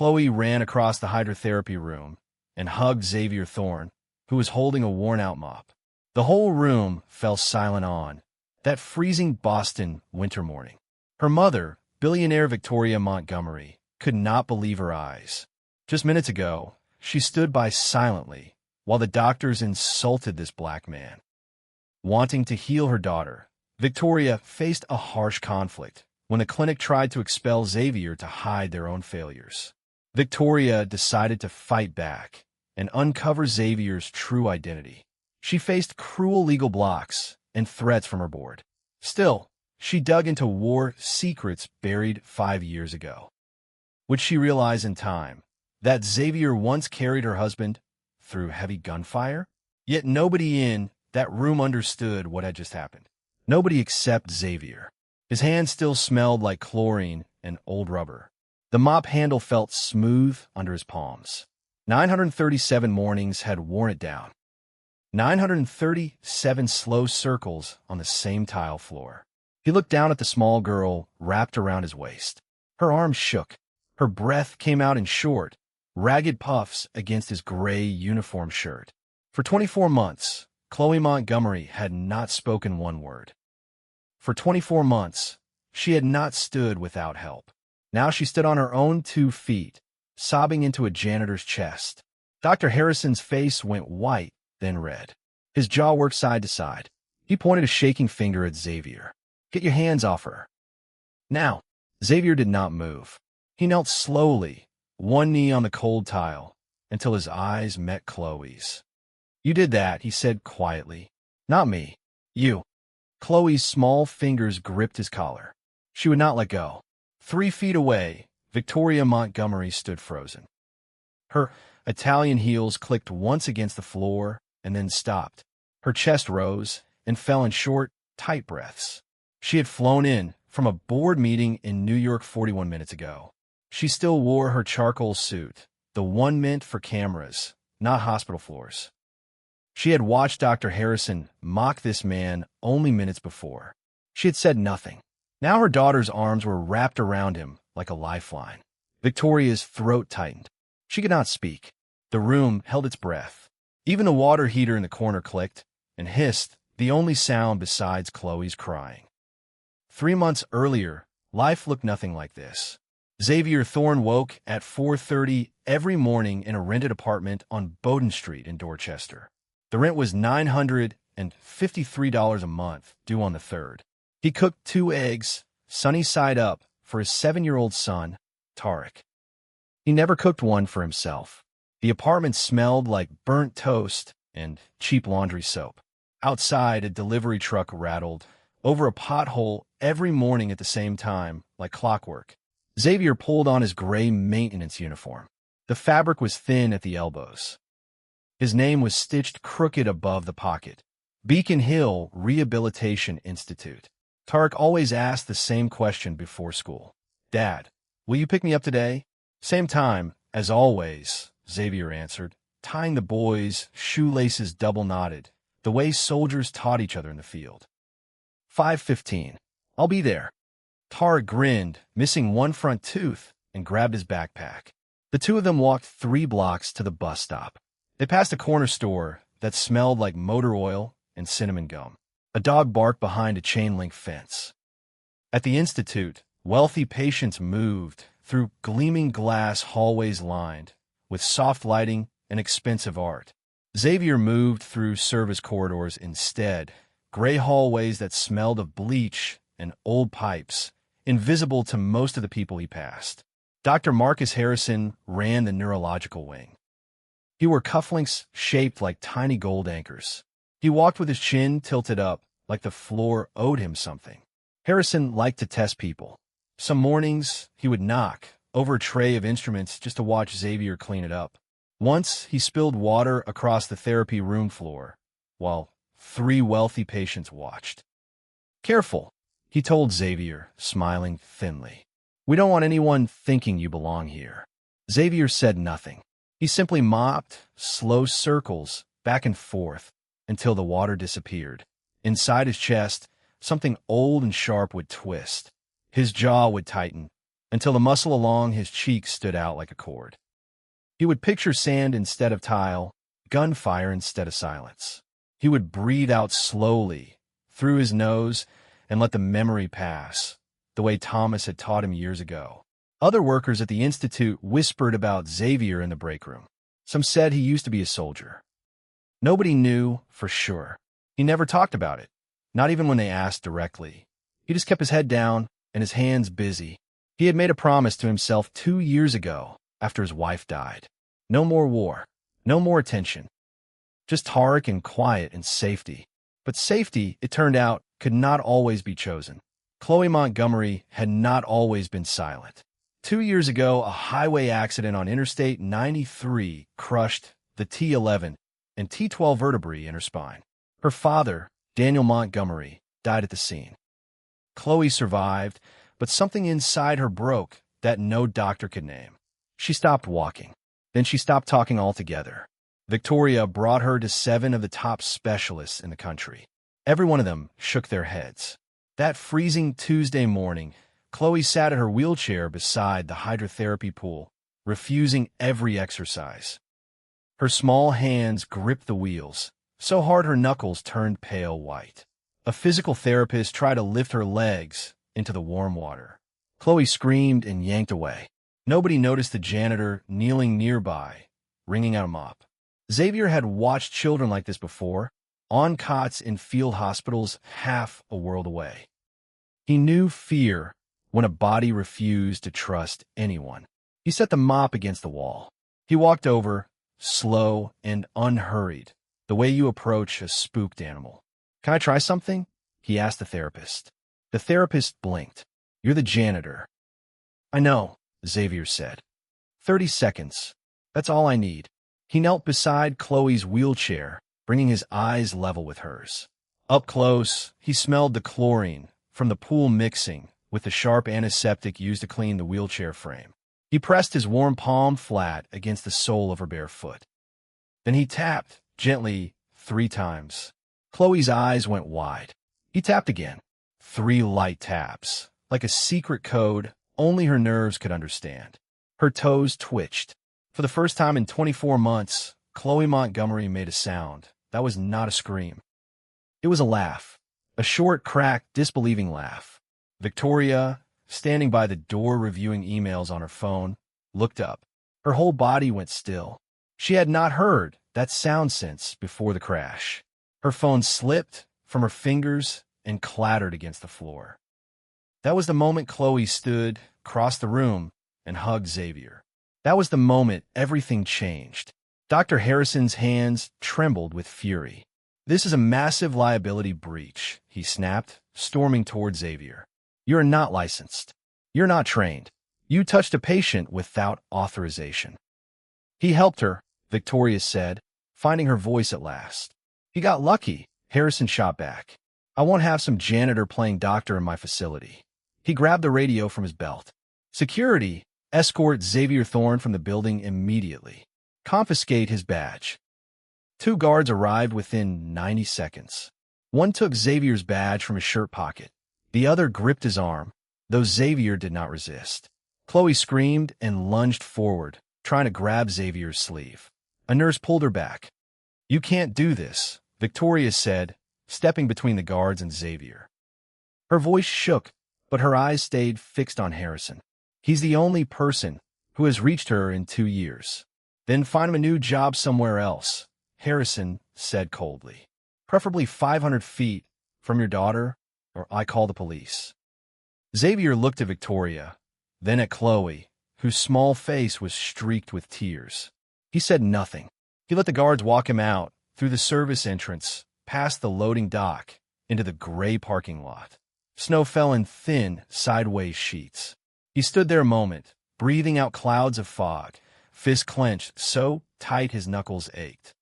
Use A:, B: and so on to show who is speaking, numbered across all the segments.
A: Chloe ran across the hydrotherapy room and hugged Xavier Thorne, who was holding a worn-out mop. The whole room fell silent on that freezing Boston winter morning. Her mother, billionaire Victoria Montgomery, could not believe her eyes. Just minutes ago, she stood by silently while the doctors insulted this black man. Wanting to heal her daughter, Victoria faced a harsh conflict when the clinic tried to expel Xavier to hide their own failures. Victoria decided to fight back and uncover Xavier's true identity. She faced cruel legal blocks and threats from her board. Still, she dug into war secrets buried 5 years ago. Would she realize in time that Xavier once carried her husband through heavy gunfire? Yet nobody in that room understood what had just happened. Nobody except Xavier. His hands still smelled like chlorine and old rubber. The mop handle felt smooth under his palms. 937 mornings had worn it down. 937 slow circles on the same tile floor. He looked down at the small girl wrapped around his waist. Her arms shook. Her breath came out in short, ragged puffs against his gray uniform shirt. For 24 months, Chloe Montgomery had not spoken one word. For 24 months, she had not stood without help. Now she stood on her own 2 feet, sobbing into a janitor's chest. Dr. Harrison's face went white, then red. His jaw worked side to side. He pointed a shaking finger at Xavier. "Get your hands off her." Now, Xavier did not move. He knelt slowly, one knee on the cold tile, until his eyes met Chloe's. "You did that," he said quietly. "Not me. You." Chloe's small fingers gripped his collar. She would not let go. 3 feet away, Victoria Montgomery stood frozen. Her Italian heels clicked once against the floor and then stopped. Her chest rose and fell in short, tight breaths. She had flown in from a board meeting in New York 41 minutes ago. She still wore her charcoal suit, the one meant for cameras, not hospital floors. She had watched Dr. Harrison mock this man only minutes before. She had said nothing. Now her daughter's arms were wrapped around him like a lifeline. Victoria's throat tightened. She could not speak. The room held its breath. Even the water heater in the corner clicked and hissed, the only sound besides Chloe's crying. 3 months earlier, life looked nothing like this. Xavier Thorne woke at 4:30 every morning in a rented apartment on Bowden Street in Dorchester. The rent was $953 a month, due on the 3rd. He cooked 2 eggs, sunny side up, for his 7-year-old son, Tarek. He never cooked one for himself. The apartment smelled like burnt toast and cheap laundry soap. Outside, a delivery truck rattled over a pothole every morning at the same time, like clockwork. Xavier pulled on his gray maintenance uniform. The fabric was thin at the elbows. His name was stitched crooked above the pocket. Beacon Hill Rehabilitation Institute. Tarek always asked the same question before school. "Dad, will you pick me up today?" "Same time, as always," Xavier answered, tying the boy's shoelaces double-knotted, the way soldiers taught each other in the field. 5:15. "I'll be there." Tarek grinned, missing one front tooth, and grabbed his backpack. The two of them walked 3 blocks to the bus stop. They passed a corner store that smelled like motor oil and cinnamon gum. A dog barked behind a chain-link fence. At the institute, wealthy patients moved through gleaming glass hallways lined with soft lighting and expensive art. Xavier moved through service corridors instead, gray hallways that smelled of bleach and old pipes, invisible to most of the people he passed. Dr. Marcus Harrison ran the neurological wing. He wore cufflinks shaped like tiny gold anchors. He walked with his chin tilted up, like the floor owed him something. Harrison liked to test people. Some mornings, he would knock over a tray of instruments just to watch Xavier clean it up. Once, he spilled water across the therapy room floor, while 3 wealthy patients watched. "Careful," he told Xavier, smiling thinly. "We don't want anyone thinking you belong here." Xavier said nothing. He simply mopped slow circles back and forth until the water disappeared. Inside his chest, something old and sharp would twist. His jaw would tighten, until the muscle along his cheeks stood out like a cord. He would picture sand instead of tile, gunfire instead of silence. He would breathe out slowly, through his nose, and let the memory pass, the way Thomas had taught him years ago. Other workers at the Institute whispered about Xavier in the break room. Some said he used to be a soldier. Nobody knew for sure. He never talked about it, not even when they asked directly. He just kept his head down and his hands busy. He had made a promise to himself 2 years ago after his wife died. No more war, no more attention. Just Tarek and quiet and safety. But safety, it turned out, could not always be chosen. Chloe Montgomery had not always been silent. 2 years ago, a highway accident on Interstate 93 crushed the T11 and T12 vertebrae in her spine. Her father, Daniel Montgomery, died at the scene. Chloe survived, but something inside her broke that no doctor could name. She stopped walking. Then she stopped talking altogether. Victoria brought her to 7 of the top specialists in the country. Every one of them shook their heads. That freezing Tuesday morning, Chloe sat at her wheelchair beside the hydrotherapy pool, refusing every exercise. Her small hands gripped the wheels, so hard her knuckles turned pale white. A physical therapist tried to lift her legs into the warm water. Chloe screamed and yanked away. Nobody noticed the janitor kneeling nearby, wringing out a mop. Xavier had watched children like this before, on cots in field hospitals half a world away. He knew fear when a body refused to trust anyone. He set the mop against the wall. He walked over, slow and unhurried, the way you approach a spooked animal. "Can I try something?" he asked the therapist. The therapist blinked. "You're the janitor." "I know," Xavier said. 30 seconds. That's all I need." He knelt beside Chloe's wheelchair, bringing his eyes level with hers. Up close, he smelled the chlorine from the pool mixing with the sharp antiseptic used to clean the wheelchair frame. He pressed his warm palm flat against the sole of her bare foot. Then he tapped, gently, 3 times. Chloe's eyes went wide. He tapped again. 3 light taps, like a secret code only her nerves could understand. Her toes twitched. For the first time in 24 months, Chloe Montgomery made a sound. That was not a scream. It was a laugh. A short, cracked, disbelieving laugh. Victoria, standing by the door reviewing emails on her phone, looked up. Her whole body went still. She had not heard that sound since before the crash. Her phone slipped from her fingers and clattered against the floor. That was the moment Chloe stood, crossed the room, and hugged Xavier. That was the moment everything changed. Dr. Harrison's hands trembled with fury. "This is a massive liability breach," he snapped, storming toward Xavier. "You're not licensed. You're not trained. You touched a patient without authorization." "He helped her," Victoria said, finding her voice at last. "He got lucky," Harrison shot back. "I won't have some janitor playing doctor in my facility." He grabbed the radio from his belt. "Security, escort Xavier Thorne from the building immediately. Confiscate his badge." 2 guards arrived within 90 seconds. One took Xavier's badge from his shirt pocket. The other gripped his arm, though Xavier did not resist. Chloe screamed and lunged forward, trying to grab Xavier's sleeve. A nurse pulled her back. "You can't do this," Victoria said, stepping between the guards and Xavier. Her voice shook, but her eyes stayed fixed on Harrison. "He's the only person who has reached her in 2 years. Then find him a new job somewhere else," Harrison said coldly. "Preferably 500 feet from your daughter, or I call the police." Xavier looked at Victoria, then at Chloe, whose small face was streaked with tears. He said nothing. He let the guards walk him out, through the service entrance, past the loading dock, into the gray parking lot. Snow fell in thin, sideways sheets. He stood there a moment, breathing out clouds of fog, fists clenched so tight his knuckles ached.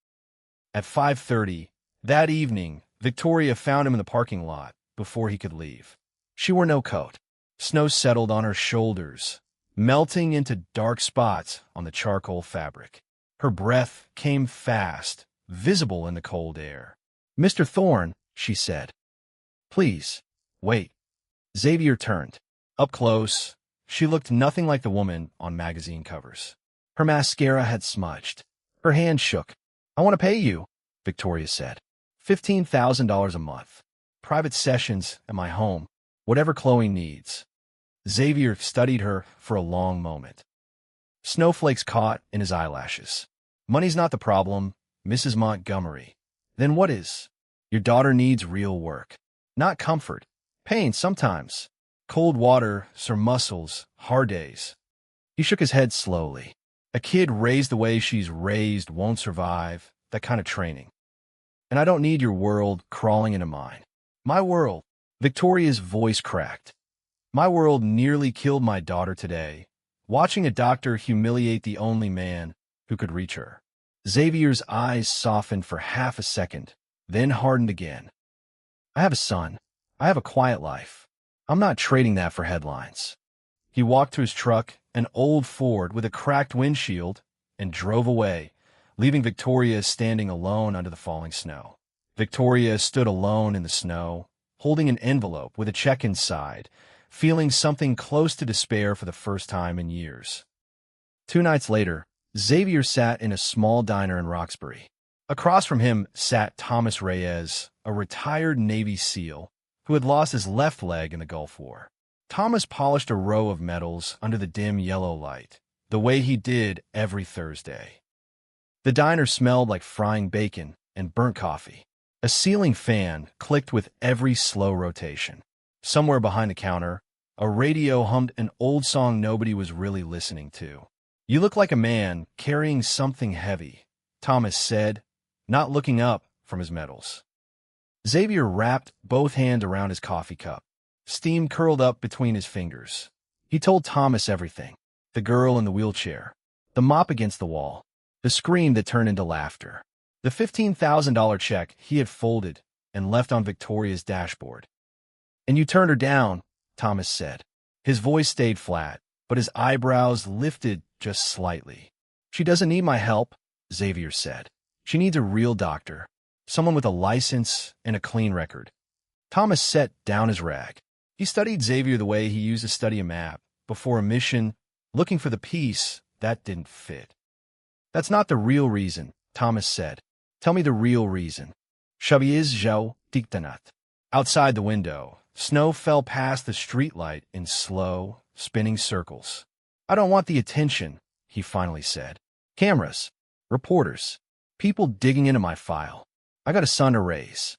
A: At 5:30, that evening, Victoria found him in the parking lot before he could leave. She wore no coat. Snow settled on her shoulders, melting into dark spots on the charcoal fabric. Her breath came fast, visible in the cold air. "Mr. Thorne," she said. "Please, wait." Xavier turned. Up close, She looked nothing like the woman on magazine covers. Her mascara had smudged. Her hand shook. "I want to pay you," Victoria said. $15,000 a month. Private sessions at my home. Whatever Chloe needs. Xavier studied her for a long moment. Snowflakes caught in his eyelashes. "Money's not the problem, Mrs. Montgomery." "Then what is?" "Your daughter needs real work. Not comfort. Pain sometimes. Cold water, sore muscles, hard days." He shook his head slowly. "A kid raised the way she's raised won't survive that kind of training. And I don't need your world crawling into mine. My world." Victoria's voice cracked. "My world nearly killed my daughter today, watching a doctor humiliate the only man who could reach her." Xavier's eyes softened for half a second, then hardened again. "I have a son. I have a quiet life. I'm not trading that for headlines." He walked to his truck, an old Ford with a cracked windshield, and drove away, leaving Victoria standing alone under the falling snow. Victoria stood alone in the snow, holding an envelope with a check inside, feeling something close to despair for the first time in years. 2 nights later, Xavier sat in a small diner in Roxbury. Across from him sat Thomas Reyes, a retired Navy SEAL who had lost his left leg in the Gulf War. Thomas polished a row of medals under the dim yellow light, the way he did every Thursday. The diner smelled like frying bacon and burnt coffee. A ceiling fan clicked with every slow rotation. Somewhere behind the counter, a radio hummed an old song nobody was really listening to. "You look like a man carrying something heavy," Thomas said, not looking up from his medals. Xavier wrapped both hands around his coffee cup. Steam curled up between his fingers. He told Thomas everything. The girl in the wheelchair, the mop against the wall, the scream that turned into laughter, the $15,000 check he had folded and left on Victoria's dashboard. "And you turned her down," Thomas said. His voice stayed flat, but his eyebrows lifted just slightly. "She doesn't need my help," Xavier said. "She needs a real doctor, someone with a license and a clean record." Thomas set down his rag. He studied Xavier the way he used to study a map, before a mission, looking for the piece that didn't fit. "That's not the real reason," Thomas said. "Tell me the real reason." "Shabiz Zhao Diktanat." Outside the window, snow fell past the streetlight in slow, spinning circles. "I don't want the attention," he finally said. "Cameras, reporters, people digging into my file. I got a son to raise."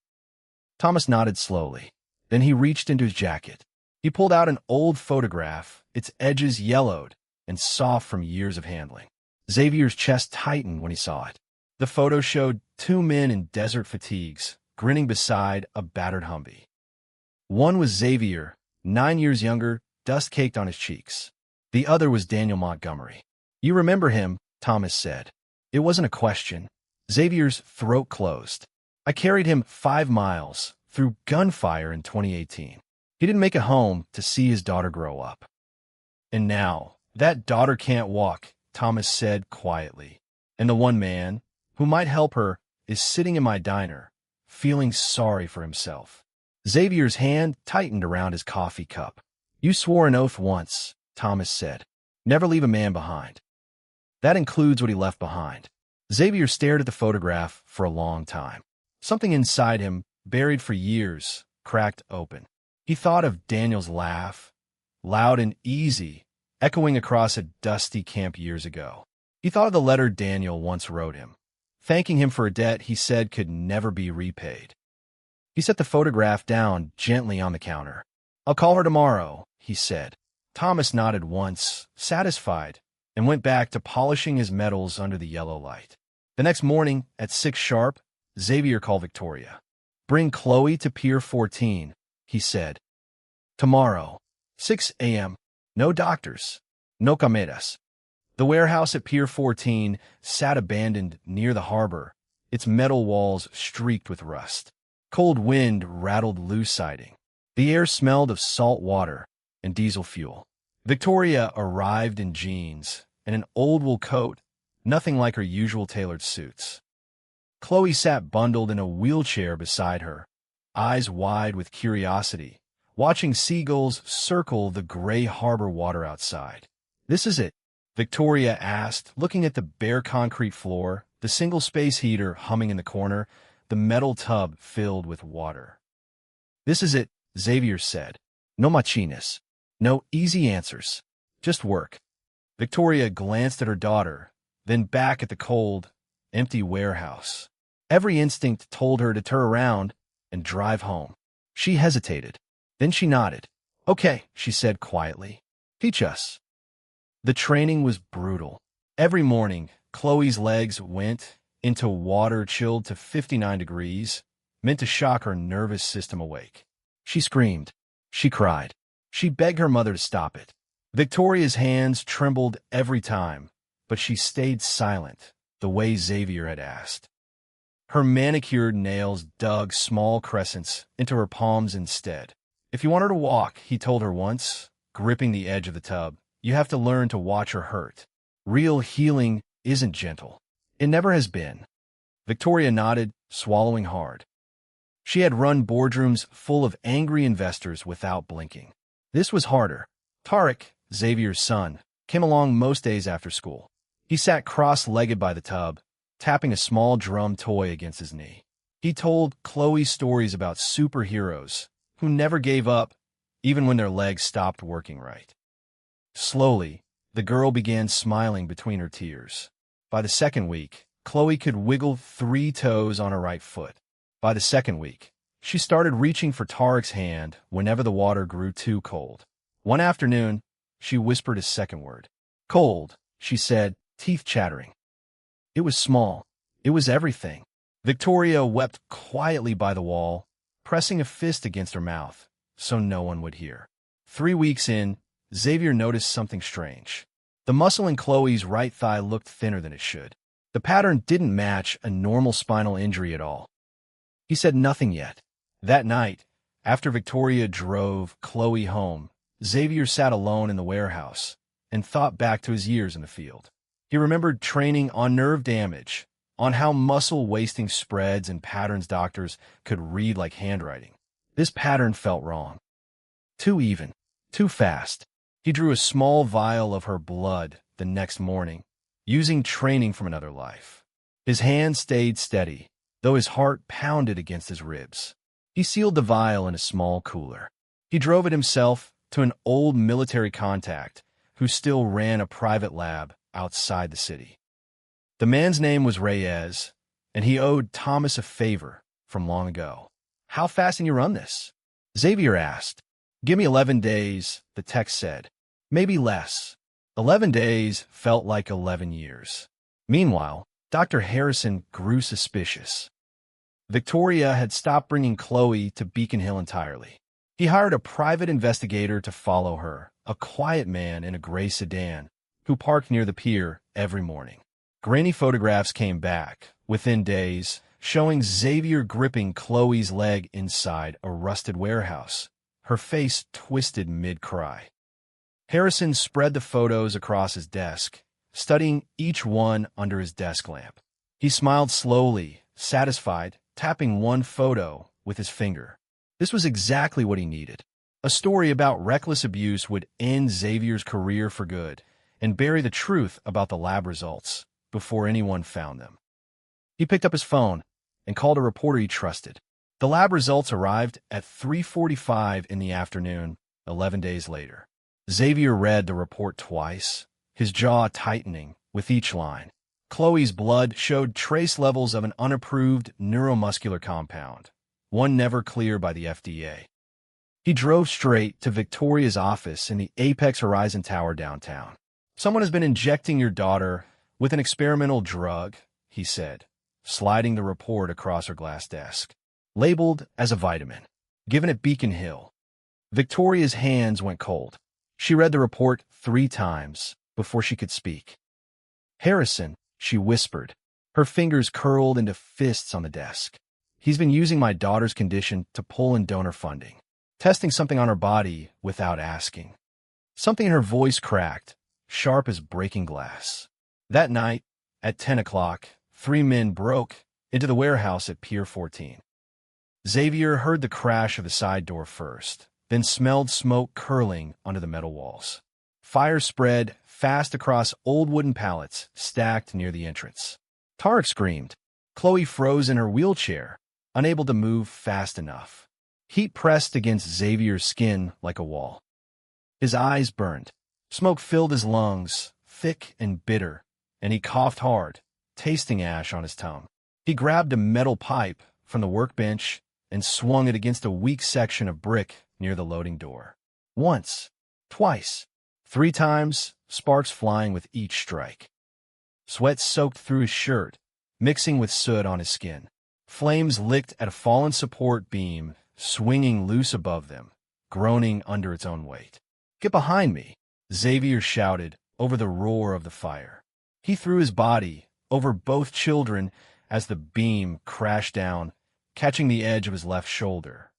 A: Thomas nodded slowly. Then he reached into his jacket. He pulled out an old photograph, its edges yellowed and soft from years of handling. Xavier's chest tightened when he saw it. The photo showed 2 men in desert fatigues, grinning beside a battered Humvee. One was Xavier, 9 years younger, dust caked on his cheeks. The other was Daniel Montgomery. "You remember him," Thomas said. It wasn't a question. Xavier's throat closed. "I carried him 5 miles through gunfire in 2018. He didn't make it home to see his daughter grow up." "And now, that daughter can't walk," Thomas said quietly. "And the one man who might help her is sitting in my diner, feeling sorry for himself." Xavier's hand tightened around his coffee cup. "You swore an oath once," Thomas said. "Never leave a man behind." "That includes what he left behind." Xavier stared at the photograph for a long time. Something inside him, buried for years, cracked open. He thought of Daniel's laugh, loud and easy, echoing across a dusty camp years ago. He thought of the letter Daniel once wrote him, thanking him for a debt he said could never be repaid. He set the photograph down gently on the counter. "I'll call her tomorrow," he said. Thomas nodded once, satisfied, and went back to polishing his medals under the yellow light. The next morning, at 6 sharp, Xavier called Victoria. "Bring Chloe to Pier 14, he said. "Tomorrow, 6 a.m. No doctors, no cameras." The warehouse at Pier 14 sat abandoned near the harbor, its metal walls streaked with rust. Cold wind rattled loose siding. The air smelled of salt water and diesel fuel. Victoria arrived in jeans and an old wool coat, nothing like her usual tailored suits. Chloe sat bundled in a wheelchair beside her, eyes wide with curiosity, watching seagulls circle the gray harbor water outside. "This is it?" Victoria asked, looking at the bare concrete floor, the single space heater humming in the corner, the metal tub filled with water. "This is it," Xavier said. "No machines. No easy answers. Just work." Victoria glanced at her daughter, then back at the cold, empty warehouse. Every instinct told her to turn around and drive home. She hesitated. Then she nodded. "Okay," she said quietly. "Teach us." The training was brutal. Every morning, Chloe's legs went into water chilled to 59 degrees, meant to shock her nervous system awake. She screamed. She cried. She begged her mother to stop it. Victoria's hands trembled every time, but she stayed silent, the way Xavier had asked. Her manicured nails dug small crescents into her palms instead. "If you want her to walk," he told her once, gripping the edge of the tub, "you have to learn to watch her hurt. Real healing isn't gentle. It never has been." Victoria nodded, swallowing hard. She had run boardrooms full of angry investors without blinking. This was harder. Tarek, Xavier's son, came along most days after school. He sat cross-legged by the tub, tapping a small drum toy against his knee. He told Chloe stories about superheroes who never gave up, even when their legs stopped working right. Slowly, the girl began smiling between her tears. By the second week, Chloe could wiggle 3 toes on her right foot. By the second week, she started reaching for Tarek's hand whenever the water grew too cold. One afternoon, she whispered a second word. "Cold," she said, teeth chattering. It was small. It was everything. Victoria wept quietly by the wall, pressing a fist against her mouth so no one would hear. 3 weeks in, Xavier noticed something strange. The muscle in Chloe's right thigh looked thinner than it should. The pattern didn't match a normal spinal injury at all. He said nothing yet. That night, after Victoria drove Chloe home, Xavier sat alone in the warehouse and thought back to his years in the field. He remembered training on nerve damage, on how muscle wasting spreads and patterns doctors could read like handwriting. This pattern felt wrong. Too even, too fast. He drew a small vial of her blood the next morning, using training from another life. His hand stayed steady, though his heart pounded against his ribs. He sealed the vial in a small cooler. He drove it himself to an old military contact who still ran a private lab outside the city. The man's name was Reyes, and he owed Thomas a favor from long ago. "How fast can you run this?" Xavier asked. "Give me 11 days, the text said. Maybe less. 11 days felt like 11 years. Meanwhile, Dr. Harrison grew suspicious. Victoria had stopped bringing Chloe to Beacon Hill entirely. He hired a private investigator to follow her, a quiet man in a gray sedan, who parked near the pier every morning. Grainy photographs came back, within days, showing Xavier gripping Chloe's leg inside a rusted warehouse, her face twisted mid-cry. Harrison spread the photos across his desk, studying each one under his desk lamp. He smiled slowly, satisfied, tapping one photo with his finger. This was exactly what he needed. A story about reckless abuse would end Xavier's career for good and bury the truth about the lab results before anyone found them. He picked up his phone and called a reporter he trusted. The lab results arrived at 3:45 in the afternoon, 11 days later. Xavier read the report twice, his jaw tightening with each line. Chloe's blood showed trace levels of an unapproved neuromuscular compound, one never cleared by the FDA. He drove straight to Victoria's office in the Apex Horizon Tower downtown. "Someone has been injecting your daughter with an experimental drug," he said, sliding the report across her glass desk. "Labeled as a vitamin. Given at Beacon Hill." Victoria's hands went cold. She read the report 3 times before she could speak. "Harrison," she whispered, her fingers curled into fists on the desk. "He's been using my daughter's condition to pull in donor funding, testing something on her body without asking." Something in her voice cracked, sharp as breaking glass. That night, at 10 o'clock, 3 men broke into the warehouse at Pier 14. Xavier heard the crash of the side door first, then smelled smoke curling under the metal walls. Fire spread fast across old wooden pallets stacked near the entrance. Tarek screamed. Chloe froze in her wheelchair, unable to move fast enough. Heat pressed against Xavier's skin like a wall. His eyes burned. Smoke filled his lungs, thick and bitter, and he coughed hard, tasting ash on his tongue. He grabbed a metal pipe from the workbench and swung it against a weak section of brick near the loading door. Once, twice, 3 times, sparks flying with each strike. Sweat soaked through his shirt, mixing with soot on his skin. Flames licked at a fallen support beam, swinging loose above them, groaning under its own weight. "Get behind me," Xavier shouted over the roar of the fire. He threw his body over both children as the beam crashed down, catching the edge of his left shoulder.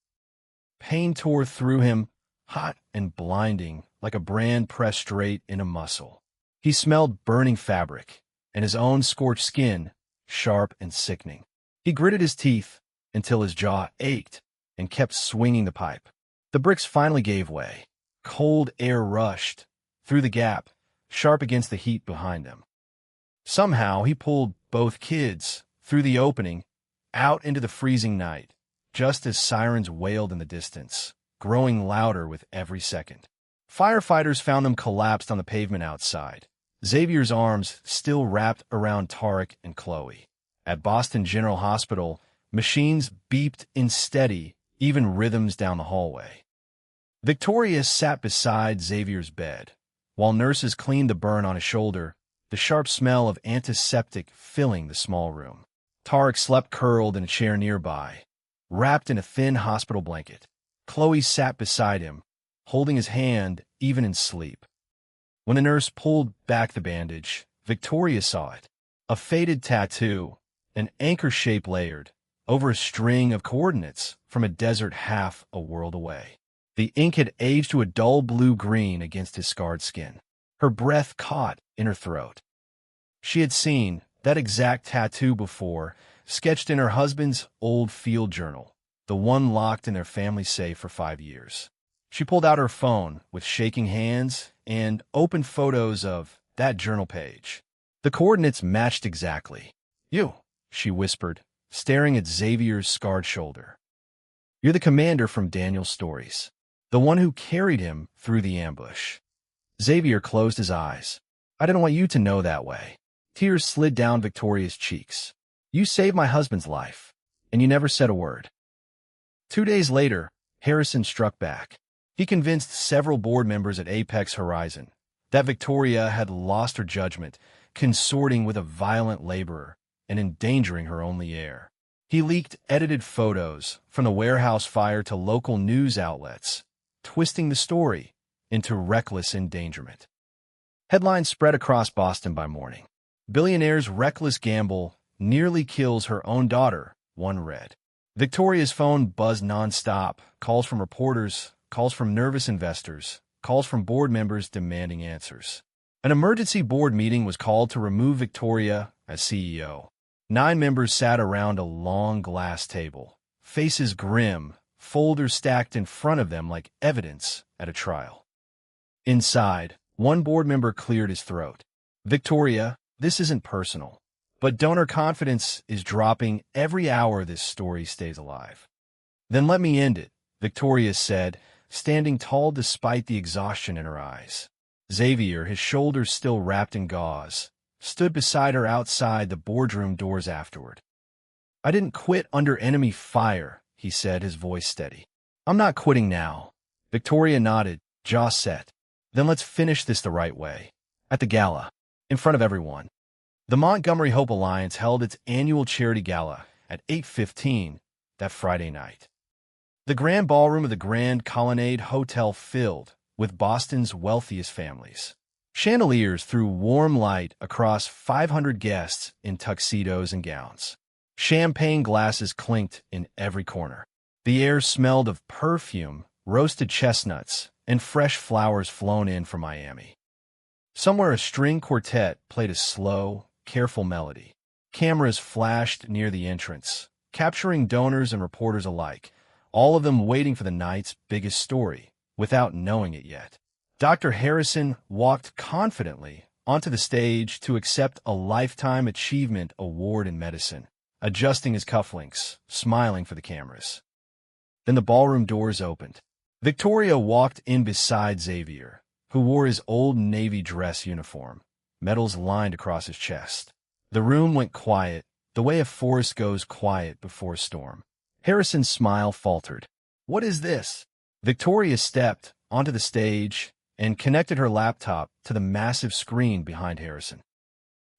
A: Pain tore through him, hot and blinding, like a brand pressed straight into muscle. He smelled burning fabric, and his own scorched skin, sharp and sickening. He gritted his teeth until his jaw ached and kept swinging the pipe. The bricks finally gave way. Cold air rushed through the gap, sharp against the heat behind them. Somehow he pulled both kids through the opening, out into the freezing night, just as sirens wailed in the distance, growing louder with every second. Firefighters found them collapsed on the pavement outside, Xavier's arms still wrapped around Tarek and Chloe. At Boston General Hospital, machines beeped in steady, even rhythms down the hallway. Victoria sat beside Xavier's bed, while nurses cleaned the burn on his shoulder, the sharp smell of antiseptic filling the small room. Tarek slept curled in a chair nearby, wrapped in a thin hospital blanket. Chloe sat beside him, holding his hand even in sleep. When the nurse pulled back the bandage, Victoria saw it. A faded tattoo, an anchor shape layered over a string of coordinates from a desert half a world away. The ink had aged to a dull blue-green against his scarred skin. Her breath caught in her throat. She had seen that exact tattoo before, sketched in her husband's old field journal, the one locked in their family safe for 5 years. She pulled out her phone with shaking hands and opened photos of that journal page. The coordinates matched exactly. "You," she whispered, staring at Xavier's scarred shoulder. "You're the commander from Daniel's stories. The one who carried him through the ambush." Xavier closed his eyes. "I didn't want you to know that way." Tears slid down Victoria's cheeks. "You saved my husband's life, and you never said a word." 2 days later, Harrison struck back. He convinced several board members at Apex Horizon that Victoria had lost her judgment, consorting with a violent laborer and endangering her only heir. He leaked edited photos from the warehouse fire to local news outlets, twisting the story into reckless endangerment. Headlines spread across Boston by morning. "Billionaire's reckless gamble nearly kills her own daughter," one read. Victoria's phone buzzed nonstop, calls from reporters, calls from nervous investors, calls from board members demanding answers. An emergency board meeting was called to remove Victoria as CEO. 9 members sat around a long glass table, faces grim, folders stacked in front of them like evidence at a trial. Inside, one board member cleared his throat. "Victoria, this isn't personal, but donor confidence is dropping every hour this story stays alive." "Then let me end it," Victoria said, standing tall despite the exhaustion in her eyes. Xavier, his shoulders still wrapped in gauze, stood beside her outside the boardroom doors afterward. "I didn't quit under enemy fire," he said, his voice steady. "I'm not quitting now." Victoria nodded, jaw set. "Then let's finish this the right way. At the gala, in front of everyone." The Montgomery Hope Alliance held its annual charity gala at 8:15 that Friday night. The grand ballroom of the Grand Colonnade Hotel filled with Boston's wealthiest families. Chandeliers threw warm light across 500 guests in tuxedos and gowns. Champagne glasses clinked in every corner. The air smelled of perfume, roasted chestnuts, and fresh flowers flown in from Miami. Somewhere a string quartet played a slow, careful melody. Cameras flashed near the entrance, capturing donors and reporters alike, all of them waiting for the night's biggest story, without knowing it yet. Dr. Harrison walked confidently onto the stage to accept a Lifetime Achievement Award in medicine, adjusting his cufflinks, smiling for the cameras. Then the ballroom doors opened. Victoria walked in beside Xavier, who wore his old Navy dress uniform, medals lined across his chest. The room went quiet, the way a forest goes quiet before a storm. Harrison's smile faltered. "What is this?" Victoria stepped onto the stage and connected her laptop to the massive screen behind Harrison.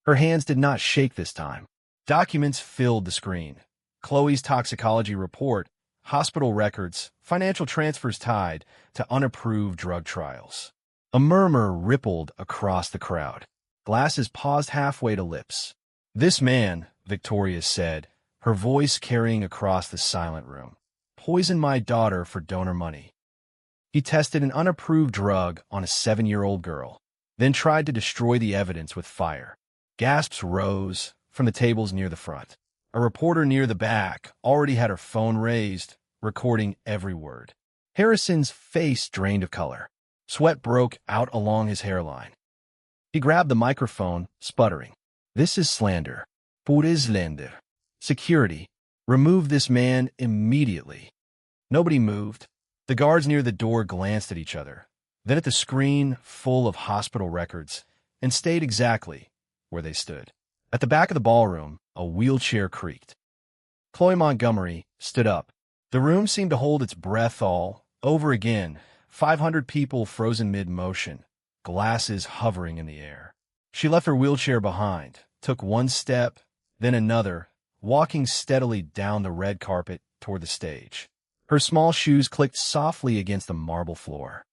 A: Her hands did not shake this time. Documents filled the screen. Chloe's toxicology report, hospital records, financial transfers tied to unapproved drug trials. A murmur rippled across the crowd. Glasses paused halfway to lips. "This man," Victoria said, her voice carrying across the silent room, "poisoned my daughter for donor money. He tested an unapproved drug on a 7-year-old girl, then tried to destroy the evidence with fire." Gasps rose from the tables near the front. A reporter near the back already had her phone raised, recording every word. Harrison's face drained of color. Sweat broke out along his hairline. He grabbed the microphone, sputtering. "This is slander. Pure slander. Security. Remove this man immediately." Nobody moved. The guards near the door glanced at each other, then at the screen full of hospital records, and stayed exactly where they stood. At the back of the ballroom, a wheelchair creaked. Chloe Montgomery stood up. The room seemed to hold its breath all over again, 500 people frozen mid-motion, glasses hovering in the air. She left her wheelchair behind, took one step, then another, walking steadily down the red carpet toward the stage. Her small shoes clicked softly against the marble floor.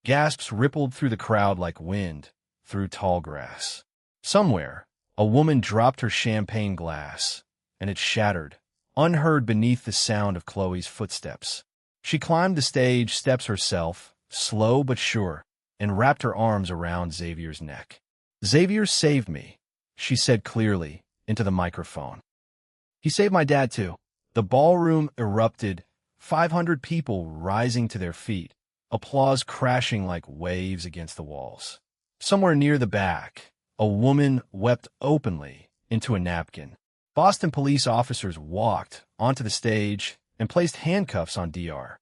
A: Gasps rippled through the crowd like wind through tall grass. Somewhere, a woman dropped her champagne glass, and it shattered, unheard beneath the sound of Chloe's footsteps. She climbed the stage steps herself, slow but sure, and wrapped her arms around Xavier's neck. "Xavier saved me," she said clearly into the microphone. "He saved my dad, too." The ballroom erupted, 500 people rising to their feet, applause crashing like waves against the walls. Somewhere near the back, a woman wept openly into a napkin. Boston police officers walked onto the stage and placed handcuffs on Dr.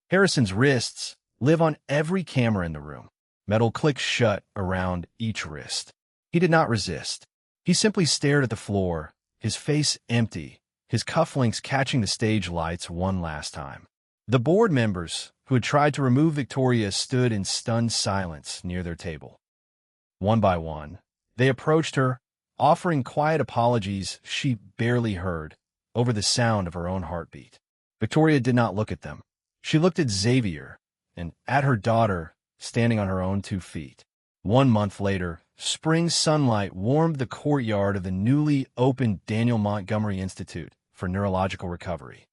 A: Harrison's wrists live on every camera in the room. Metal clicked shut around each wrist. He did not resist. He simply stared at the floor, his face empty, his cufflinks catching the stage lights one last time. The board members who had tried to remove Victoria stood in stunned silence near their table. One by one, they approached her, offering quiet apologies she barely heard over the sound of her own heartbeat. Victoria did not look at them. She looked at Xavier and at her daughter standing on her own 2 feet. 1 month later, spring sunlight warmed the courtyard of the newly opened Daniel Montgomery Institute for Neurological Recovery.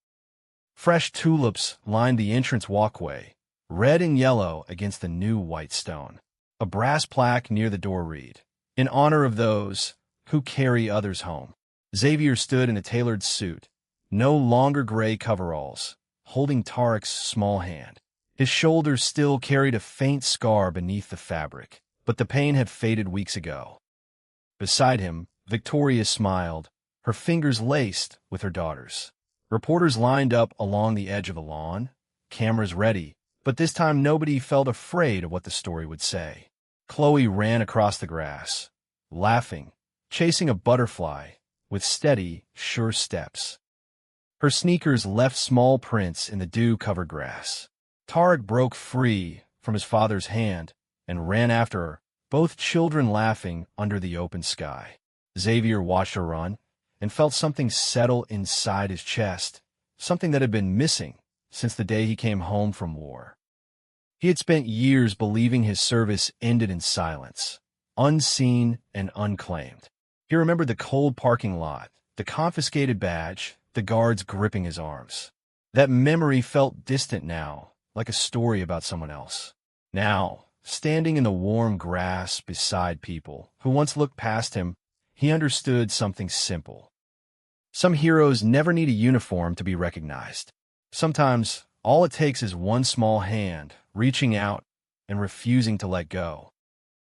A: Fresh tulips lined the entrance walkway, red and yellow against the new white stone. A brass plaque near the door read, "In honor of those who carry others home." Xavier stood in a tailored suit, no longer gray coveralls, holding Tarek's small hand. His shoulders still carried a faint scar beneath the fabric, but the pain had faded weeks ago. Beside him, Victoria smiled, her fingers laced with her daughter's. Reporters lined up along the edge of the lawn, cameras ready, but this time nobody felt afraid of what the story would say. Chloe ran across the grass, laughing, chasing a butterfly with steady, sure steps. Her sneakers left small prints in the dew-covered grass. Tarek broke free from his father's hand and ran after her, both children laughing under the open sky. Xavier watched her run and felt something settle inside his chest, something that had been missing since the day he came home from war. He had spent years believing his service ended in silence, unseen and unclaimed. He remembered the cold parking lot, the confiscated badge, the guards gripping his arms. That memory felt distant now, like a story about someone else. Now, standing in the warm grass beside people who once looked past him, he understood something simple. Some heroes never need a uniform to be recognized. Sometimes, all it takes is one small hand reaching out and refusing to let go.